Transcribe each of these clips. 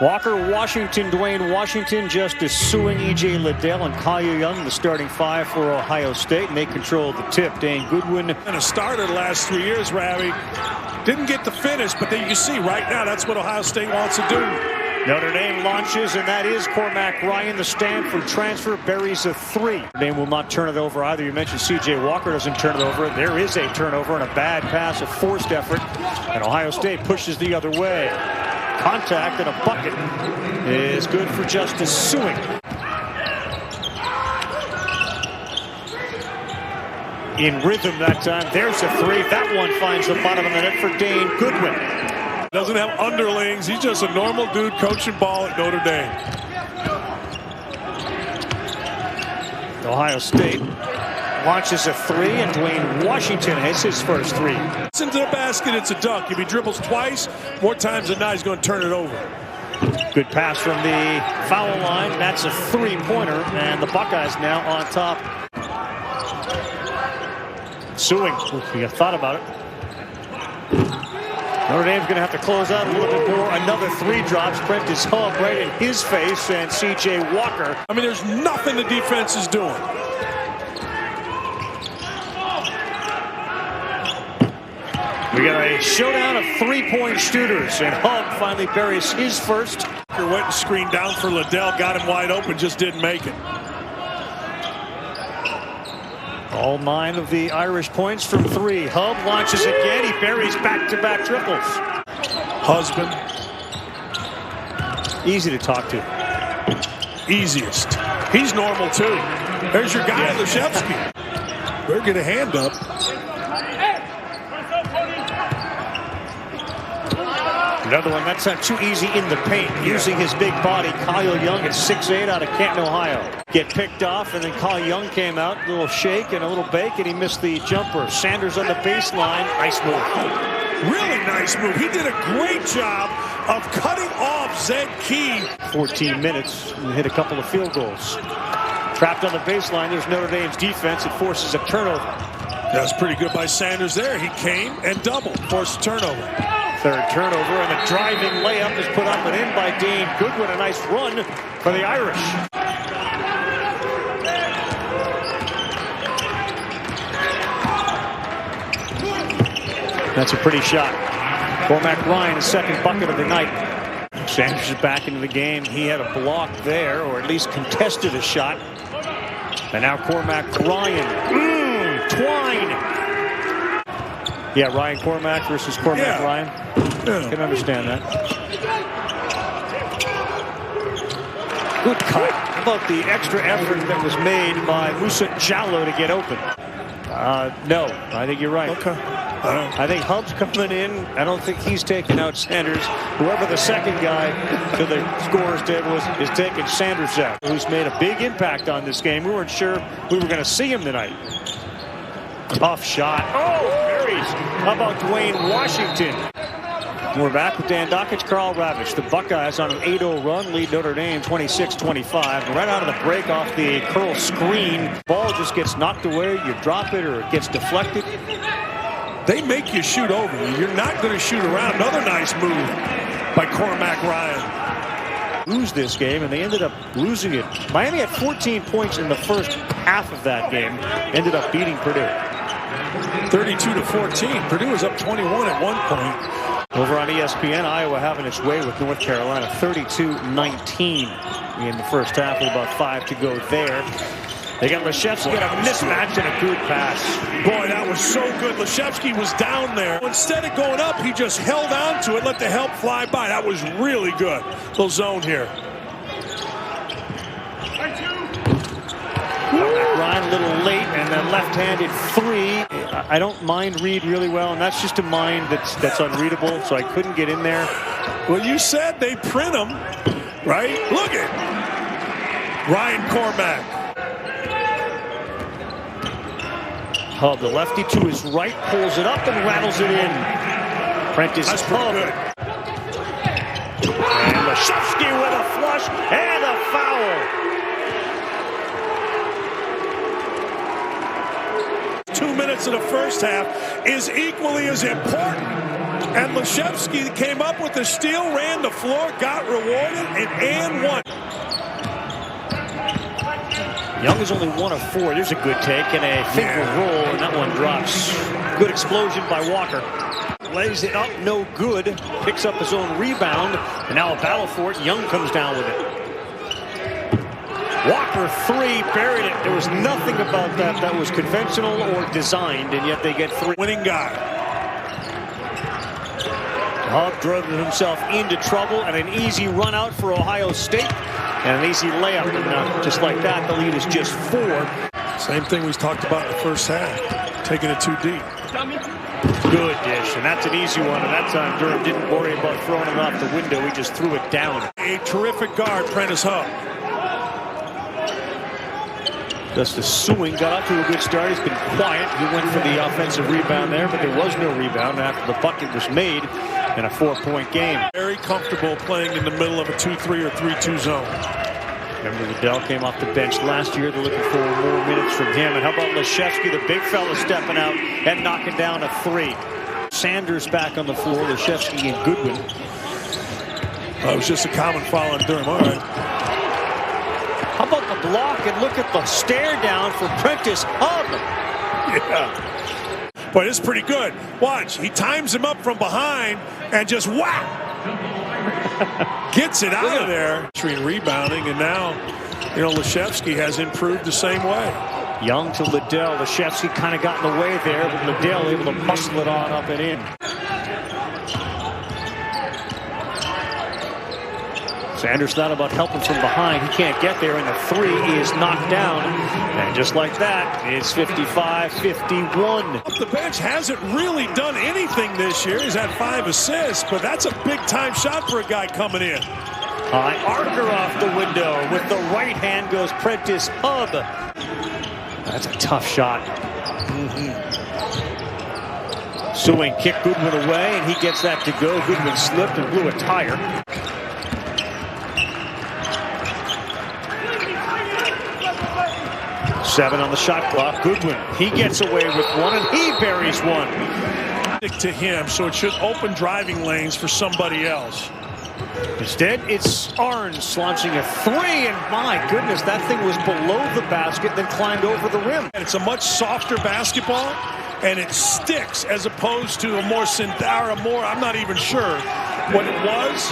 Walker, Washington, Dwayne Washington just is suing E.J. Liddell and Kyle Young, the starting five for Ohio State, and they control the tip. Dane Goodwin. And a starter the last 3 years, Ravi. Didn't get the finish, but then you see right now that's what Ohio State wants to do. Notre Dame launches, and that is Cormac Ryan, the Stanford transfer, buries a three. Notre Dame will not turn it over either. You mentioned C.J. Walker doesn't turn it over. There is a turnover and a bad pass, a forced effort, and Ohio State pushes the other way. Contact and a bucket is good for Justice Suing. In rhythm that time. There's a three. That one finds the bottom of the net for Dane Goodwin. Doesn't have underlings. He's just a normal dude coaching ball at Notre Dame. Ohio State launches a three, and Dwayne Washington hits his first three. It's into the basket, it's a dunk. If he dribbles twice, more times than not, he's going to turn it over. Good pass from the foul line. That's a three-pointer, and the Buckeyes now on top. Suing. You thought about it. Notre Dame's going to have to close out a little bit more. Another three drops. Prentiss Hubb right in his face, and C.J. Walker. I mean, there's nothing the defense is doing. We got a showdown of three-point shooters, and Hubb finally buries his first. Went and screened down for Liddell, got him wide open, just didn't make it. All 9 of the Irish points from three. Hubb launches again. He buries back-to-back triples. Husband. Easy to talk to. Easiest. He's normal, too. There's your guy, Laszewski. Better get a hand up. Another one that's not too easy in the paint. Using his big body, Kyle Young at 6'8" out of Canton, Ohio. Get picked off, and then Kyle Young came out. A little shake and a little bake, and he missed the jumper. Sanders on the baseline. Nice move. Really nice move. He did a great job of cutting off Zed Key. 14 minutes and hit a couple of field goals. Trapped on the baseline. There's Notre Dame's defense. It forces a turnover. That's pretty good by Sanders there. He came and doubled. Forced a turnover. Third turnover, and a driving layup is put up and in by Dane Goodwin. A nice run for the Irish. That's a pretty shot. Cormac Ryan, his second bucket of the night. Sanders is back into the game. He had a block there, or at least contested a shot. And now Cormac Ryan. Twine. Yeah, Ryan Cormac versus Cormac Ryan. Yeah. Can understand that. Good cut. How about the extra effort that was made by Musa Jallo to get open? No, I think you're right. Okay. I think Hubb's coming in. I don't think he's taking out Sanders. Whoever the second guy to the scorer's table is taking Sanders out, who's made a big impact on this game. We weren't sure we were going to see him tonight. Tough shot. Oh, Marys. How about Dwayne Washington? We're back with Dan Dockich, Carl Ravitch. The Buckeyes on an 8-0 run lead Notre Dame 26-25. Right out of the break off the curl screen. Ball just gets knocked away. You drop it or it gets deflected. They make you shoot over. You're not going to shoot around. Another nice move by Cormac Ryan. Lose this game, and they ended up losing it. Miami had 14 points in the first half of that game. Ended up beating Purdue. 32-14. Purdue was up 21 at one point. Over on ESPN, Iowa having its way with North Carolina, 32-19 in the first half with about 5 to go there. They got Laszewski, got a mismatch and a good pass. Boy, that was so good. Laszewski was down there. Instead of going up, he just held on to it, let the help fly by. That was really good. Little zone here. Ryan a little late, and then left-handed three. I don't mind Reed really well, and that's just a mind that's unreadable, so I couldn't get in there. Well, you said they print them, right? Look at Ryan Cormac. Hubb, the lefty to his right, pulls it up and rattles it in. Prentiss Hubb. And Laszewski with a flush and a foul. 2 minutes of the first half is equally as important. And Laszewski came up with the steal, ran the floor, got rewarded, and won. Young is only 1 of 4. There's a good take and a finger roll, and that one drops. Good explosion by Walker. Lays it up, no good. Picks up his own rebound, and now a battle for it. Young comes down with it. Walker 3, buried it. There was nothing about that was conventional or designed, and yet they get 3. Winning guy. Hubb drove himself into trouble, and an easy run out for Ohio State, and an easy layup. And just like that, the lead is just 4. Same thing we talked about in the first half, taking it too deep. Good dish, and that's an easy one, and that time Durham didn't worry about throwing it off the window. He just threw it down. A terrific guard, Prentiss Hubb. Justice Sewing got off to a good start. He's been quiet. He went for the offensive rebound there, but there was no rebound after the bucket was made in a 4-point game. Very comfortable playing in the middle of a 2-3 or 3-2 zone. Remember, Liddell came off the bench last year. They're looking for more minutes from him. And how about Laszewski, the big fella, stepping out and knocking down a 3. Sanders back on the floor. Laszewski and Goodwin. It was just a common foul on Durham. All right. How about the block, and look at the stare down for Prentiss Hubb. Yeah. Boy, this is pretty good. Watch, he times him up from behind and just whack. Gets it out of there. Rebounding, and now, Laszewski has improved the same way. Young to Liddell. Laszewski kind of got in the way there, but Liddell able to muscle it on up and in. Sanders thought about helping from behind. He can't get there, and the 3 is knocked down. And just like that, it's 55-51. The bench hasn't really done anything this year. He's had 5 assists, but that's a big-time shot for a guy coming in. Archer off the window. With the right hand goes Prentiss Hubb. That's a tough shot. Sewing kicked Goodwin away, and he gets that to go. Goodwin slipped and blew a tire. Seven on the shot clock. Goodwin, he gets away with one, and he buries one. To him, so it should open driving lanes for somebody else. Instead, it's Arns launching a 3, and my goodness, that thing was below the basket, then climbed over the rim. And it's a much softer basketball, and it sticks as opposed to a more synthetic, I'm not even sure what it was,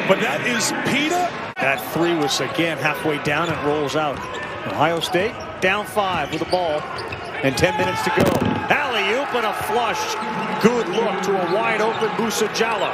but that is Pita. That 3 was again halfway down and rolls out. Ohio State down 5 with the ball, and 10 minutes to go. Alley-oop and a flush. Good look to a wide-open Musa Jallow.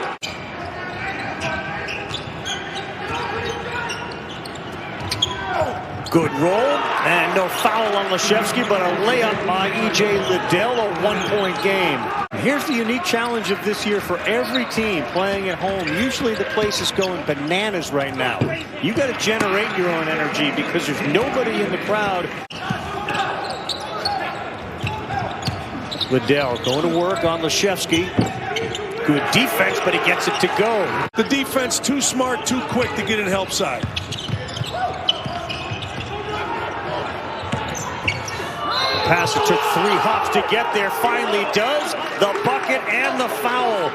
Good roll, and no foul on Laszewski, but a layup by E.J. Liddell, a 1-point game. Here's the unique challenge of this year for every team playing at home. Usually the place is going bananas right now. You got to generate your own energy because there's nobody in the crowd. Liddell going to work on Laszewski. Good defense, but he gets it to go. The defense too smart, too quick to get in help side. Pass, it took 3 hops to get there, finally does. The bucket and the foul.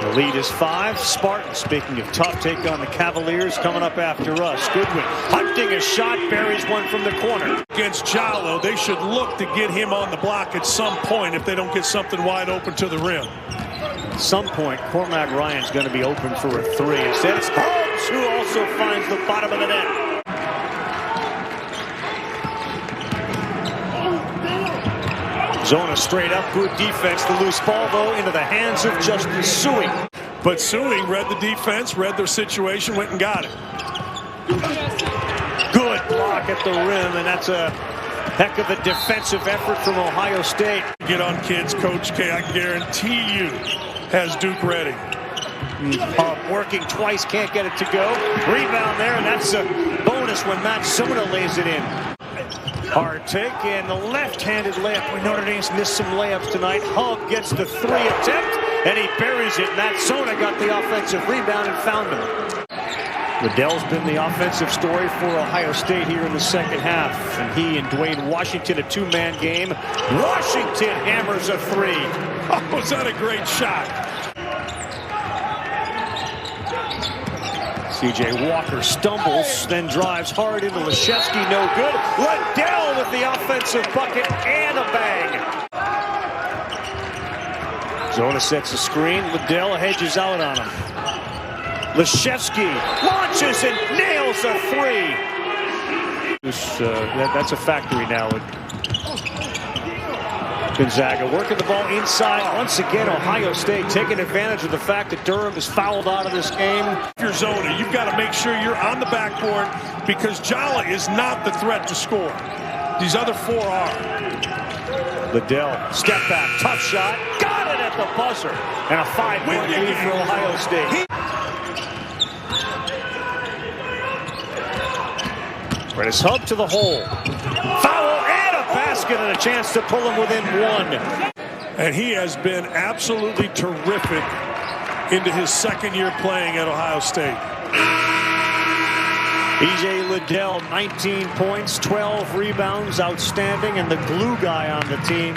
The lead is 5. Spartans, speaking of tough, take on the Cavaliers coming up after us. Goodwin hunting a shot, buries one from the corner. Against Jallow, they should look to get him on the block at some point if they don't get something wide open to the rim. At some point, Cormac Ryan's going to be open for a 3. Instead, it's Holmes who also finds the bottom of the net. Zona straight up, good defense. The loose ball, though, into the hands of Justice Sewing. But Sewing read the defense, read their situation, went and got it. Good block at the rim, and that's a heck of a defensive effort from Ohio State. Get on, kids. Coach K, I guarantee you, has Duke ready. Working twice, can't get it to go. Rebound there, and that's a bonus when Matt Zona lays it in. Hard take, and the left-handed layup. Notre Dame's missed some layups tonight. Hubb gets the 3 attempt, and he buries it. Matt Zona got the offensive rebound and found him. Liddell's been the offensive story for Ohio State here in the second half. And he and Dwayne Washington, a two-man game. Washington hammers a three. Oh, was that a great shot? C.J. Walker stumbles, then drives hard into Laszewski, no good. Liddell with the offensive bucket and a bang. Zona sets a screen. Liddell hedges out on him. Laszewski launches and nails a three. That's a factory now. Gonzaga working the ball inside. Once again, Ohio State taking advantage of the fact that Durham is fouled out of this game. If you're Zona, you've got to make sure you're on the backboard because Jala is not the threat to score. These other four are. Liddell, step back, tough shot. Got it at the buzzer. And a 5-point lead for Ohio State. Prentiss Hubb to the hole. Foul and a basket and a chance to pull him within one. And he has been absolutely terrific into his second year playing at Ohio State. E.J. Liddell, 19 points, 12 rebounds, outstanding, and the glue guy on the team.